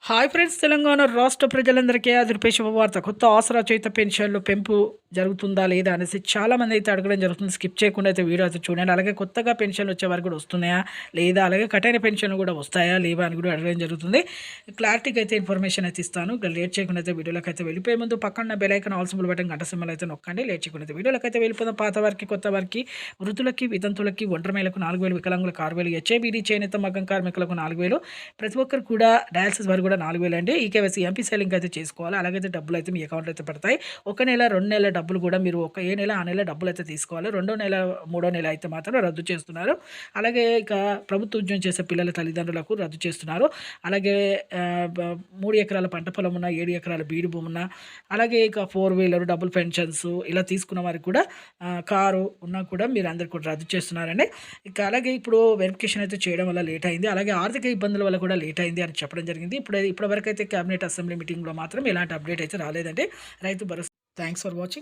Hi friends, Telangana రాష్ట్ర ప్రజలందరికీ ఆదుర్పే శుభవార్త. కొత్త ఆసరా చేత పెన్షన్లు పెంపు జరుగుతుందా లేదా అనేసి చాలామంది అయితే అడగడం జరుగుతుంది. స్కిప్ చేయకుండా అయితే వీడియో అయితే చూడండి. అలాగే కొత్తగా పెన్షన్లు వచ్చే వరకు కూడా వస్తున్నాయా లేదా, అలాగే కట్టైన పెన్షన్లు కూడా వస్తాయా లేవా అని కూడా అడగడం జరుగుతుంది. క్లారిటీగా అయితే ఇన్ఫర్మేషన్ అయితే ఇస్తాను. ఇక్కడ లేట్ చేయకుండా అయితే వీడియోలోకి అయితే వెళ్ళిపోయే ముందు పక్కన bell icon all symbol button గంట సింబల్ అయితే నొక్కండి. లేట్ చేయకుండా అయితే వీడియోలోకి అయితే వెళ్ళిపోదాం. పాత వారికి, కొత్త వారికి, వృద్ధులకి, వితంతులకి, ఒంటరి మహిళలకు 4,000, వికలాంగులకు 6,000, హెచ్ఐబీడీ చేనేత మగ్గం కార్మికులకు 4,000, ప్రతి ఒక్కరు కూడా డయాలసిస్ వారికి కూడా 4,000 అండి. ఈకేవైసీ ఎంపీ సెల్లింగ్ అయితే చేసుకోవాలి. అలాగైతే డబ్బులు అయితే మీ అకౌంట్లో అయితే పడతాయి. ఒక నెల, 2 నెలల డబ్బులు కూడా మీరు ఏ నెల ఆ నెల డబ్బులు అయితే తీసుకోవాలి. రెండో నెల, మూడో నెల అయితే మాత్రం రద్దు చేస్తున్నారు. అలాగే ఇక ప్రభుత్వ ఉద్యోగం చేసే పిల్లల తల్లిదండ్రులకు రద్దు చేస్తున్నారు. అలాగే 3 ఎకరాల పంట పొలం ఉన్న, 7 ఎకరాల బీడు భూమి ఉన్న, అలాగే ఇక 4 వీలర్, డబుల్ పెన్షన్స్ ఇలా తీసుకున్న వారికి కూడా కారు ఉన్నా కూడా మీరు అందరికి కూడా రద్దు చేస్తున్నారండి. ఇక అలాగే ఇప్పుడు వెరిఫికేషన్ అయితే చేయడం వల్ల లేట్ అయింది. అలాగే ఆర్థిక ఇబ్బందుల వల్ల కూడా లేట్ అయింది అని చెప్పడం జరిగింది. ఇప్పటివరకు అయితే కేబినెట్ అసెంబ్లీ మీటింగ్లో మాత్రం ఎలాంటి అప్డేట్ అయితే రాలేదండి. Rythu Bharosa. Thanks for watching.